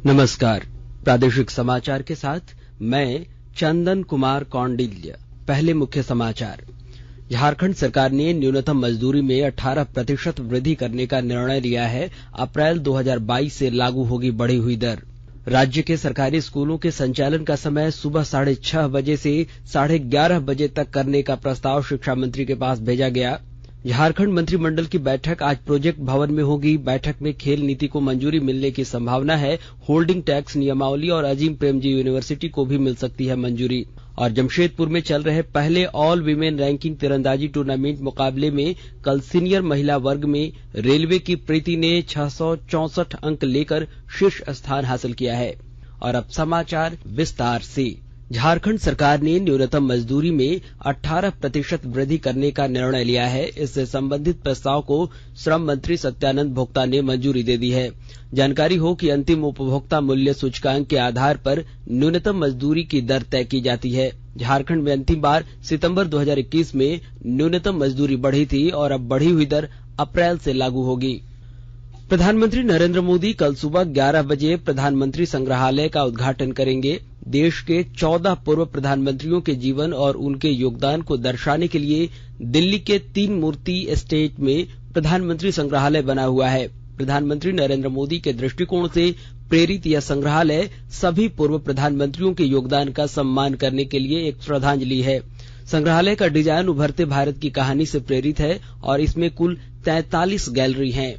नमस्कार। प्रादेशिक समाचार के साथ मैं चंदन कुमार कौंडिल्य। पहले मुख्य समाचार। झारखंड सरकार ने न्यूनतम मजदूरी में 18% वृद्धि करने का निर्णय लिया है। अप्रैल 2022 से लागू होगी बढ़ी हुई दर। राज्य के सरकारी स्कूलों के संचालन का समय सुबह 6:30 बजे से 11:30 बजे तक करने का प्रस्ताव शिक्षा मंत्री के पास भेजा गया। झारखंड मंत्रिमंडल की बैठक आज प्रोजेक्ट भवन में होगी। बैठक में खेल नीति को मंजूरी मिलने की संभावना है। होल्डिंग टैक्स नियमावली और अजीम प्रेमजी यूनिवर्सिटी को भी मिल सकती है मंजूरी। और जमशेदपुर में चल रहे पहले ऑल वीमेन रैंकिंग तीरंदाजी टूर्नामेंट मुकाबले में कल सीनियर महिला वर्ग में रेलवे की प्रीति ने 664 अंक लेकर शीर्ष स्थान हासिल किया है। और अब समाचार विस्तार से। झारखंड सरकार ने न्यूनतम मजदूरी में 18% वृद्धि करने का निर्णय लिया है। इससे संबंधित प्रस्ताव को श्रम मंत्री सत्यानंद भोक्ता ने मंजूरी दे दी है। जानकारी हो कि अंतिम उपभोक्ता मूल्य सूचकांक के आधार पर न्यूनतम मजदूरी की दर तय की जाती है। झारखंड में अंतिम बार सितंबर 2021 में न्यूनतम मजदूरी बढ़ी थी और अब बढ़ी हुई दर अप्रैल से लागू होगी। प्रधानमंत्री नरेंद्र मोदी कल सुबह 11 बजे प्रधानमंत्री संग्रहालय का उद्घाटन करेंगे। देश के 14 पूर्व प्रधानमंत्रियों के जीवन और उनके योगदान को दर्शाने के लिए दिल्ली के 3 मूर्ति एस्टेट में प्रधानमंत्री संग्रहालय बना हुआ है। प्रधानमंत्री नरेंद्र मोदी के दृष्टिकोण से प्रेरित यह संग्रहालय सभी पूर्व प्रधानमंत्रियों के योगदान का सम्मान करने के लिए एक श्रद्धांजलि है। संग्रहालय का डिजाइन उभरते भारत की कहानी से प्रेरित है और इसमें कुल 43 गैलरी हैं।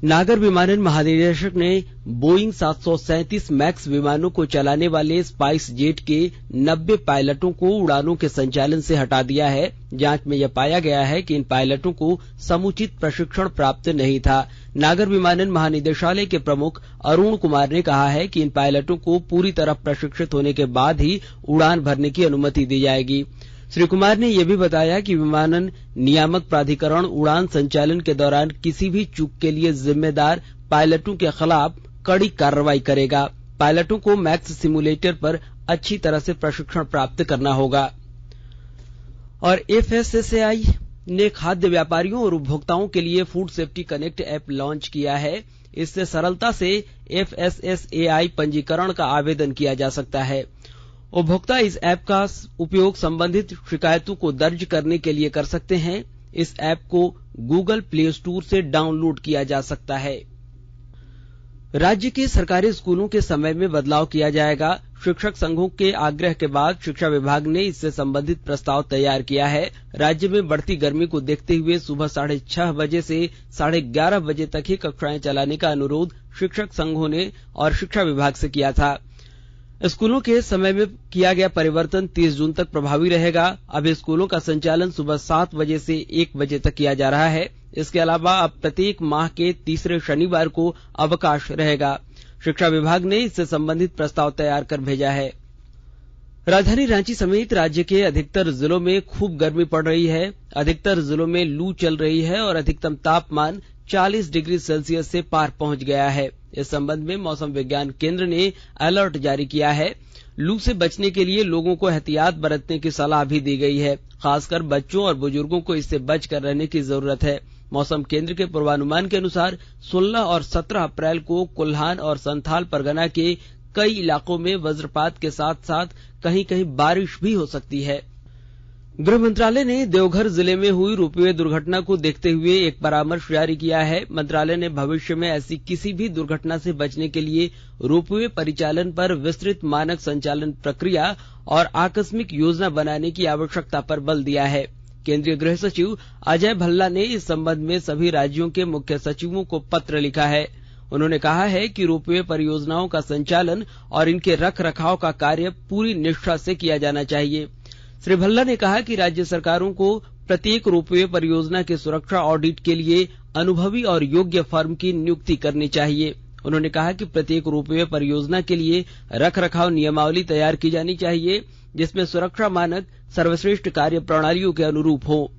नागर विमानन महानिदेशक ने बोइंग 737 मैक्स विमानों को चलाने वाले स्पाइस जेट के 90 पायलटों को उड़ानों के संचालन से हटा दिया है। जांच में यह पाया गया है कि इन पायलटों को समुचित प्रशिक्षण प्राप्त नहीं था। नागर विमानन महानिदेशालय के प्रमुख अरुण कुमार ने कहा है कि इन पायलटों को पूरी तरह प्रशिक्षित होने के बाद ही उड़ान भरने की अनुमति दी जाएगी। श्री कुमार ने यह भी बताया कि विमानन नियामक प्राधिकरण उड़ान संचालन के दौरान किसी भी चूक के लिए जिम्मेदार पायलटों के खिलाफ कड़ी कार्रवाई करेगा। पायलटों को मैक्स सिमुलेटर पर अच्छी तरह से प्रशिक्षण प्राप्त करना होगा। और एफएसएसएआई ने खाद्य व्यापारियों और उपभोक्ताओं के लिए food safety connect app launch किया है। इससे सरलता से एफएसएसएआई पंजीकरण का आवेदन किया जा सकता है। उपभोक्ता इस ऐप का उपयोग संबंधित शिकायतों को दर्ज करने के लिए कर सकते हैं। इस ऐप को गूगल प्ले स्टोर से डाउनलोड किया जा सकता है। राज्य के सरकारी स्कूलों के समय में बदलाव किया जाएगा। शिक्षक संघों के आग्रह के बाद शिक्षा विभाग ने इससे संबंधित प्रस्ताव तैयार किया है। राज्य में बढ़ती गर्मी को देखते हुए सुबह 6:30 बजे से 11:30 बजे तक ही कक्षाएं चलाने का अनुरोध शिक्षक संघों ने और शिक्षा विभाग से किया था। स्कूलों के समय में किया गया परिवर्तन 30 जून तक प्रभावी रहेगा। अब स्कूलों का संचालन सुबह 7 बजे से 1 बजे तक किया जा रहा है। इसके अलावा अब प्रत्येक माह के तीसरे शनिवार को अवकाश रहेगा। शिक्षा विभाग ने इससे संबंधित प्रस्ताव तैयार कर भेजा है। राजधानी रांची समेत राज्य के अधिकतर जिलों में खूब गर्मी पड़ रही है। अधिकतर जिलों में लू चल रही है और अधिकतम तापमान 40 डिग्री सेल्सियस से पार पहुंच गया है। इस संबंध में मौसम विज्ञान केंद्र ने अलर्ट जारी किया है। लू से बचने के लिए लोगों को एहतियात बरतने की सलाह भी दी गई है। खासकर बच्चों और बुजुर्गों को इससे बचकर रहने की जरूरत है। मौसम केंद्र के पूर्वानुमान के अनुसार 16 और 17 अप्रैल को कोल्हान और संथाल परगना के कई इलाकों में वज्रपात के साथ साथ कहीं कहीं बारिश भी हो सकती है। गृह मंत्रालय ने देवघर जिले में हुई रोपवे दुर्घटना को देखते हुए एक परामर्श जारी किया है। मंत्रालय ने भविष्य में ऐसी किसी भी दुर्घटना से बचने के लिए रोपवे परिचालन पर विस्तृत मानक संचालन प्रक्रिया और आकस्मिक योजना बनाने की आवश्यकता पर बल दिया है। केंद्रीय गृह सचिव अजय भल्ला ने इस संबंध में सभी राज्यों के मुख्य सचिवों को पत्र लिखा है। उन्होंने कहा है कि रोपवे परियोजनाओं का संचालन और इनके रख रखाव का कार्य पूरी निष्ठा से किया जाना चाहिए। श्री भल्ला ने कहा कि राज्य सरकारों को प्रत्येक रोपवे परियोजना के सुरक्षा ऑडिट के लिए अनुभवी और योग्य फर्म की नियुक्ति करनी चाहिए। उन्होंने कहा कि प्रत्येक रोपवे परियोजना के लिए रख रखाव नियमावली तैयार की जानी चाहिए, जिसमें सुरक्षा मानक सर्वश्रेष्ठ कार्य प्रणालियों के अनुरूप हो।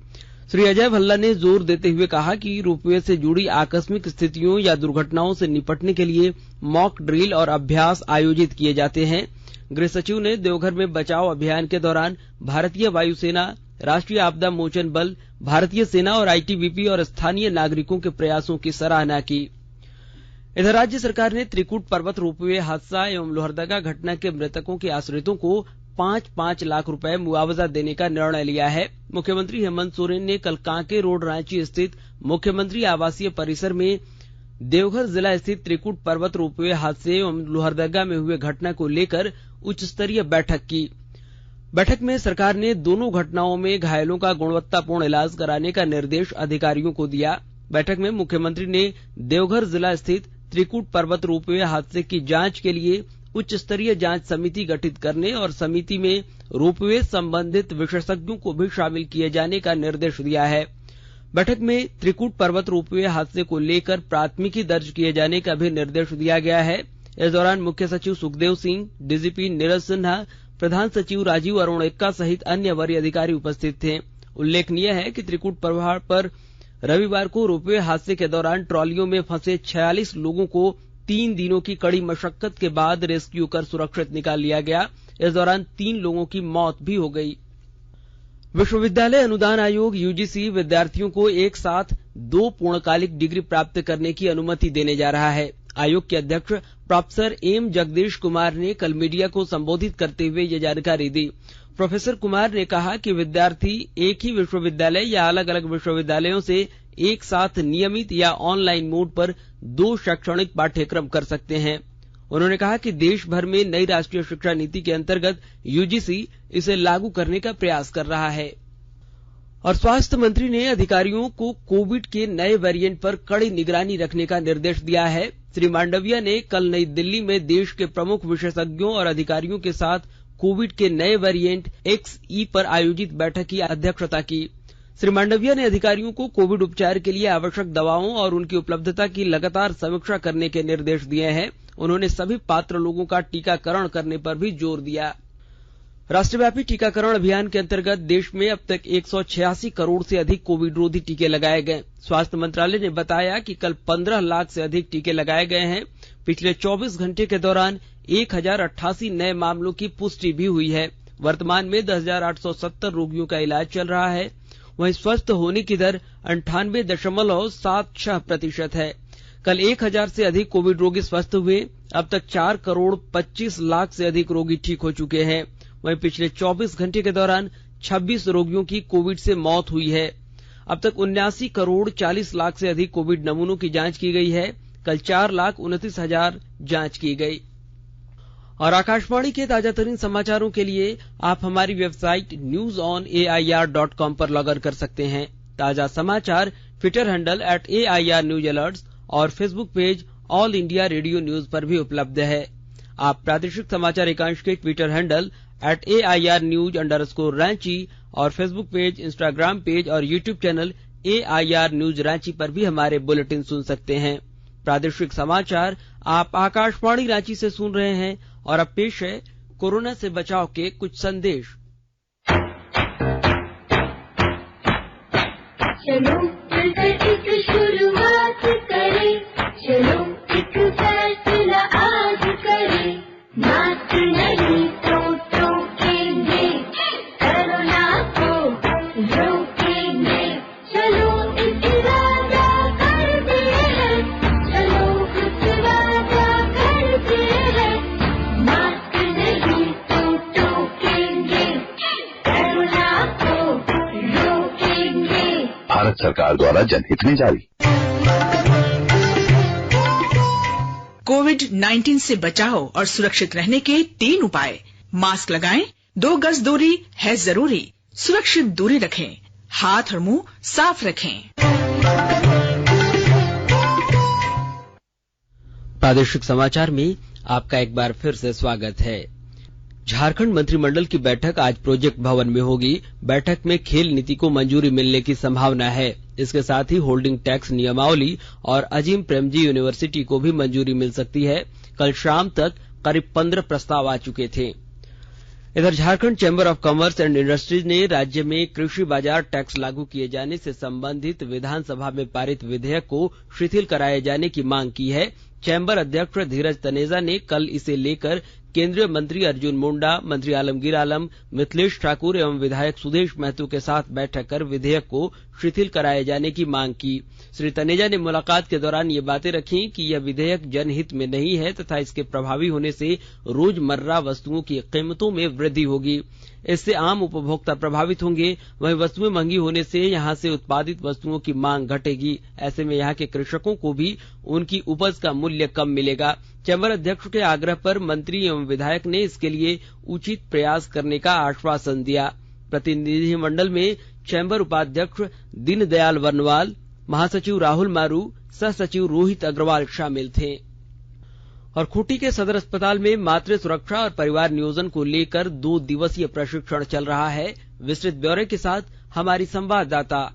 श्री अजय भल्ला ने जोर देते हुए कहा कि रोपवे से जुड़ी आकस्मिक स्थितियों या दुर्घटनाओं से निपटने के लिए मॉक ड्रिल और अभ्यास आयोजित किए जाते हैं। गृह सचिव ने देवघर में बचाव अभियान के दौरान भारतीय वायुसेना, राष्ट्रीय आपदा मोचन बल, भारतीय सेना और आईटीबीपी और स्थानीय नागरिकों के प्रयासों की सराहना की। इधर राज्य सरकार ने त्रिकुट पर्वत रोपवे हादसा एवं लोहरदगा घटना के मृतकों के आश्रितों को 5-5 लाख रुपए मुआवजा देने का निर्णय लिया है। मुख्यमंत्री हेमंत सोरेन ने कल कांके रोड रांची स्थित मुख्यमंत्री आवासीय परिसर में देवघर जिला स्थित त्रिकुट पर्वत रोपवे हादसे एवं लोहरदगा में हुए घटना को लेकर उच्च स्तरीय बैठक की। बैठक में सरकार ने दोनों घटनाओं में घायलों का गुणवत्तापूर्ण इलाज कराने का निर्देश अधिकारियों को दिया। बैठक में मुख्यमंत्री ने देवघर जिला स्थित त्रिकुट पर्वत रोपवे हादसे की जांच के लिए उच्च स्तरीय जांच समिति गठित करने और समिति में रोपवे संबंधित विशेषज्ञों को भी शामिल किए जाने का निर्देश दिया है। बैठक में त्रिकुट पर्वत रोपवे हादसे को लेकर प्राथमिकी दर्ज किए जाने का भी निर्देश दिया गया है। इस दौरान मुख्य सचिव सुखदेव सिंह, डीजीपी नीरज सिन्हा, प्रधान सचिव राजीव अरुण एक्का सहित अन्य वरीय अधिकारी उपस्थित थे। उल्लेखनीय है कि त्रिकुट पहाड़ पर रविवार को रोपवे हादसे के दौरान ट्रॉलियों में फंसे 46 लोगों को 3 दिनों की कड़ी मशक्कत के बाद रेस्क्यू कर सुरक्षित निकाल लिया गया। इस दौरान 3 लोगों की मौत भी हो गई। विश्वविद्यालय अनुदान आयोग यूजीसी विद्यार्थियों को एक साथ 2 पूर्णकालिक डिग्री प्राप्त करने की अनुमति देने जा रहा है। आयोग के अध्यक्ष प्रोफेसर एम जगदीश कुमार ने कल मीडिया को संबोधित करते हुए ये जानकारी दी। प्रोफेसर कुमार ने कहा कि विद्यार्थी एक ही विश्वविद्यालय या अलग अलग विश्वविद्यालयों से एक साथ नियमित या ऑनलाइन मोड पर 2 शैक्षणिक पाठ्यक्रम कर सकते हैं। उन्होंने कहा कि देश भर में नई राष्ट्रीय शिक्षा नीति के अंतर्गत यूजीसी इसे लागू करने का प्रयास कर रहा है। और स्वास्थ्य मंत्री ने अधिकारियों को कोविड के नए वेरिएंट पर कड़ी निगरानी रखने का निर्देश दिया है। श्री मांडविया ने कल नई दिल्ली में देश के प्रमुख विशेषज्ञों और अधिकारियों के साथ कोविड के नए वेरिएंट XE पर आयोजित बैठक की अध्यक्षता की। श्री मांडविया ने अधिकारियों को कोविड उपचार के लिए आवश्यक दवाओं और उनकी उपलब्धता की लगातार समीक्षा करने के निर्देश दिए हैं। उन्होंने सभी पात्र लोगों का टीकाकरण करने पर भी जोर दिया। राष्ट्रव्यापी टीकाकरण अभियान के अंतर्गत देश में अब तक 186 करोड़ से अधिक कोविड रोधी टीके लगाए गए। स्वास्थ्य मंत्रालय ने बताया कि कल 15 लाख से अधिक टीके लगाए गए हैं। पिछले 24 घंटे के दौरान 1088 नए मामलों की पुष्टि भी हुई है। वर्तमान में 10,870 रोगियों का इलाज चल रहा है। वहीं स्वस्थ होने की दर 98.76% है। कल 1000 से अधिक कोविड रोगी स्वस्थ हुए। अब तक 4 करोड़ 25 लाख से अधिक रोगी ठीक हो चुके हैं। वहीं पिछले 24 घंटे के दौरान 26 रोगियों की कोविड से मौत हुई है। अब तक 79 करोड़ 40 लाख से अधिक कोविड नमूनों की जांच की गई है। कल 4,29,000 जांच की गई। और आकाशवाणी के ताजातरीन समाचारों के लिए आप हमारी वेबसाइट newsonair.com पर लॉग इन कर सकते हैं। ताजा समाचार Twitter handle @AIR News Alerts और Facebook page all India radio news पर भी उपलब्ध है। आप प्रादेशिक समाचार एकांश के ट्विटर हैंडल @AIR News_Ranchi और फेसबुक पेज, इंस्टाग्राम पेज और YouTube channel AIR News Ranchi पर भी हमारे बुलेटिन सुन सकते हैं। प्रादेशिक समाचार आप आकाशवाणी रांची से सुन रहे हैं। और अब पेश है कोरोना से बचाव के कुछ संदेश। चलो मिलकर एक शुरुआत करें, चलो एक फैसला आज करें, मास्क नहीं तो टोकेंगे, कोरोना को रोकेंगे, चलो इस इरादा करते हैं, चलो कुछ वादा करते हैं, मास्क नहीं तो टोकेंगे, कोरोना को रोकेंगे। भारत सरकार द्वारा जनहित में जारी। कोविड-19 से बचाव और सुरक्षित रहने के 3 उपाय। मास्क लगाएं, 2 गज दूरी है जरूरी, सुरक्षित दूरी रखें, हाथ और मुंह साफ रखें। प्रादेशिक समाचार में आपका एक बार फिर से स्वागत है। झारखंड मंत्रिमंडल की बैठक आज प्रोजेक्ट भवन में होगी। बैठक में खेल नीति को मंजूरी मिलने की संभावना है। इसके साथ ही होल्डिंग टैक्स नियमावली और अजीम प्रेमजी यूनिवर्सिटी को भी मंजूरी मिल सकती है। कल शाम तक करीब 15 प्रस्ताव आ चुके थे। इधर Jharkhand chamber of commerce and industries ने राज्य में कृषि बाजार टैक्स लागू किए जाने से संबंधित विधानसभा में पारित विधेयक को शिथिल कराए जाने की मांग की है, चैंबर अध्यक्ष धीरज तनेजा ने कल इसे लेकर केंद्रीय मंत्री अर्जुन मुंडा, मंत्री आलमगीर आलम, मिथिलेश ठाकुर एवं विधायक सुदेश महतो के साथ बैठक कर विधेयक को शिथिल कराए जाने की मांग की। श्री तनेजा ने मुलाकात के दौरान ये बातें रखी कि यह विधेयक जनहित में नहीं है तथा इसके प्रभावी होने से रोजमर्रा वस्तुओं की कीमतों में वृद्धि होगी। इससे आम उपभोक्ता प्रभावित होंगे। वहीं वस्तुएं महंगी होने से यहां से उत्पादित वस्तुओं की मांग घटेगी। ऐसे में यहां के कृषकों को भी उनकी उपज का मूल्य कम मिलेगा। चैंबर अध्यक्ष के आग्रह पर मंत्री एवं विधायक ने इसके लिए उचित प्रयास करने का आश्वासन दिया। प्रतिनिधिमंडल में चैंबर उपाध्यक्ष दीनदयाल वर्नवाल, महासचिव राहुल मारू, सह सचिव रोहित अग्रवाल शामिल थे। और खूंटी के सदर अस्पताल में मातृ सुरक्षा और परिवार नियोजन को लेकर 2 दिवसीय प्रशिक्षण चल रहा है। विस्तृत ब्यौरे के साथ हमारी संवाददाता।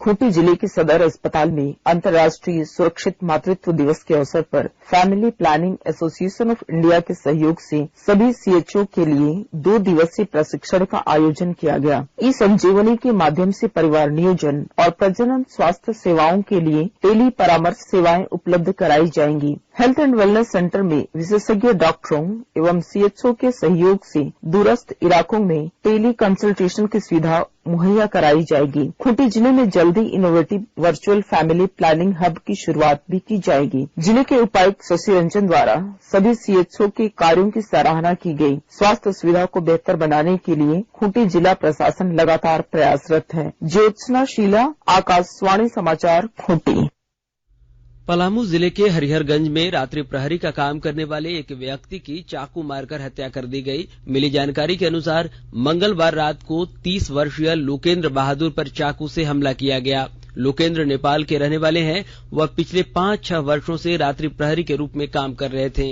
खूंटी जिले के सदर अस्पताल में अंतर्राष्ट्रीय सुरक्षित मातृत्व दिवस के अवसर पर family planning association of India के सहयोग से सभी सीएचओ के लिए 2 दिवसीय प्रशिक्षण का आयोजन किया गया। ई संजीवनी के माध्यम से परिवार नियोजन और प्रजनन स्वास्थ्य सेवाओं के लिए टेली परामर्श सेवाएं उपलब्ध कराई जाएंगी। हेल्थ एंड वेलनेस सेंटर में विशेषज्ञ डॉक्टरों एवं सीएचओ के सहयोग से दूरस्थ इलाकों में टेली कंसल्टेशन की सुविधा मुहैया कराई जाएगी। खूंटी जिले में जल्दी innovative virtual family planning hub की शुरुआत भी की जाएगी। जिले के उपायुक्त शशि रंजन द्वारा सभी सीएचओ के कार्यों की सराहना की गई। स्वास्थ्य सुविधा को बेहतर बनाने के लिए खूंटी जिला प्रशासन लगातार प्रयासरत है। ज्योत्सना शीला, आकाशवाणी समाचार, खूंटी। पलामू जिले के हरिहरगंज में रात्रि प्रहरी का काम करने वाले एक व्यक्ति की चाकू मारकर हत्या कर दी गई। मिली जानकारी के अनुसार मंगलवार रात को 30 वर्षीय लोकेंद्र बहादुर पर चाकू से हमला किया गया। लोकेंद्र नेपाल के रहने वाले हैं। वह पिछले 5-6 वर्षों से रात्रि प्रहरी के रूप में काम कर रहे थे।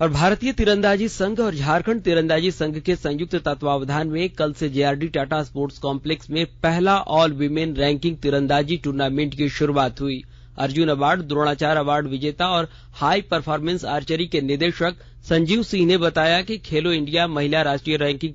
और भारतीय तीरंदाजी संघ और झारखंड तीरंदाजी संघ के संयुक्त तत्वावधान में कल से जेआरडी टाटा स्पोर्ट्स कॉम्प्लेक्स में पहला ऑल वीमेन रैंकिंग तीरंदाजी टूर्नामेंट की शुरुआत हुई। अर्जुन अवार्ड, द्रोणाचार्य अवार्ड विजेता और हाई परफॉर्मेंस आर्चरी के निदेशक संजीव सिंह ने बताया कि खेलो इंडिया महिला राष्ट्रीय रैंकिंग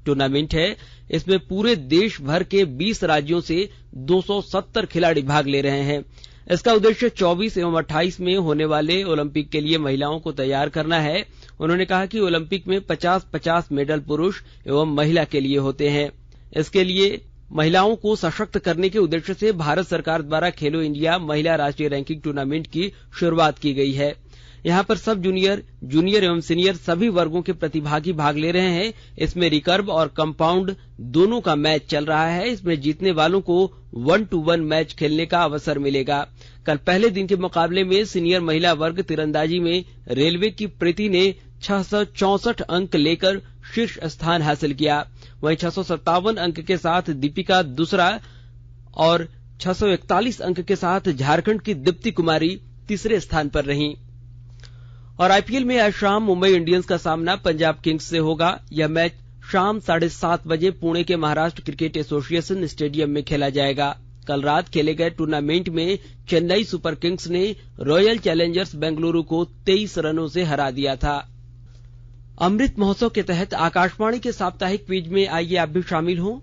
टूर्नामेंट है। इसमें पूरे देश भर के 20 राज्यों से 270 खिलाड़ी भाग ले रहे हैं। इसका उद्देश्य 24 एवं 28 में होने वाले ओलंपिक के लिए महिलाओं को तैयार करना है। उन्होंने कहा कि ओलंपिक में 50-50 मेडल पुरुष एवं महिला के लिए होते हैं। इसके लिए महिलाओं को सशक्त करने के उद्देश्य से भारत सरकार द्वारा खेलो इंडिया महिला राष्ट्रीय रैंकिंग टूर्नामेंट की शुरुआत की गई है। यहां पर सब जूनियर, जूनियर एवं सीनियर सभी वर्गों के प्रतिभागी भाग ले रहे हैं। इसमें रिकर्व और कंपाउंड दोनों का मैच चल रहा है। इसमें जीतने वालों को 1-to-1 मैच खेलने का अवसर मिलेगा। कल पहले दिन के मुकाबले में सीनियर महिला वर्ग तीरंदाजी में रेलवे की प्रीति ने 664 अंक लेकर शीर्ष स्थान हासिल किया। वहीं 657 अंक के साथ दीपिका दूसरा और 641 अंक के साथ झारखंड की दीप्ति कुमारी तीसरे स्थान पर रहीं। और आईपीएल में आज शाम मुंबई इंडियंस का सामना पंजाब किंग्स से होगा। यह मैच शाम 7:30 बजे पुणे के महाराष्ट्र क्रिकेट एसोसिएशन स्टेडियम में खेला जाएगा। कल रात खेले गए टूर्नामेंट में चेन्नई सुपर किंग्स ने रॉयल चैलेंजर्स बेंगलुरु को 23 रनों से हरा दिया था। अमृत महोत्सव के तहत आकाशवाणी के साप्ताहिक क्विज में आइए आप भी शामिल हों।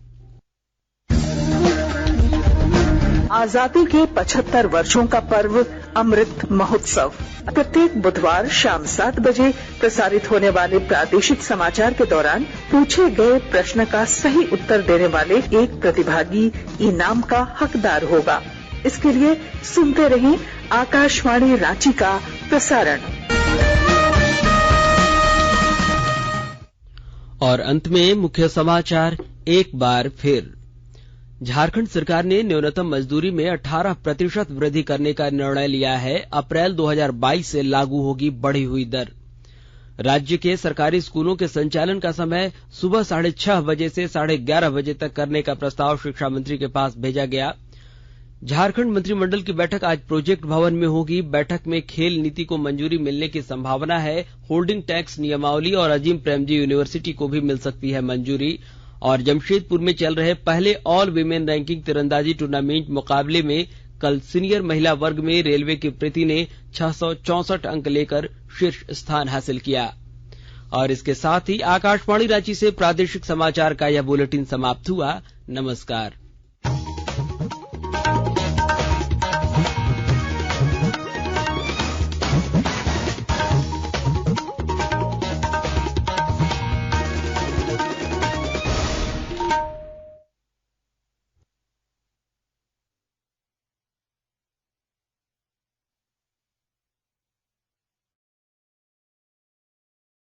आजादी के 75 वर्षों का पर्व अमृत महोत्सव प्रत्येक बुधवार शाम 7 बजे प्रसारित होने वाले प्रादेशिक समाचार के दौरान पूछे गए प्रश्न का सही उत्तर देने वाले एक प्रतिभागी इनाम का हकदार होगा। इसके लिए सुनते रहें आकाशवाणी रांची का प्रसारण। और अंत में मुख्य समाचार एक बार फिर। झारखंड सरकार ने न्यूनतम मजदूरी में 18% वृद्धि करने का निर्णय लिया है। अप्रैल 2022 से लागू होगी बढ़ी हुई दर। राज्य के सरकारी स्कूलों के संचालन का समय सुबह 6:30 बजे से 11:30 बजे तक करने का प्रस्ताव शिक्षा मंत्री के पास भेजा गया। झारखंड मंत्रिमंडल की बैठक आज प्रोजेक्ट भवन में होगी। बैठक में खेल नीति को मंजूरी मिलने की संभावना है। होल्डिंग टैक्स नियमावली और अजीम प्रेमजी यूनिवर्सिटी को भी मिल सकती है मंजूरी। और जमशेदपुर में चल रहे पहले ऑल वीमेन रैंकिंग तीरंदाजी टूर्नामेंट मुकाबले में कल सीनियर महिला वर्ग में रेलवे की प्रीति ने 664 अंक लेकर शीर्ष स्थान हासिल किया। और इसके साथ ही आकाशवाणी रांची से प्रादेशिक समाचार का यह बुलेटिन समाप्त हुआ। नमस्कार।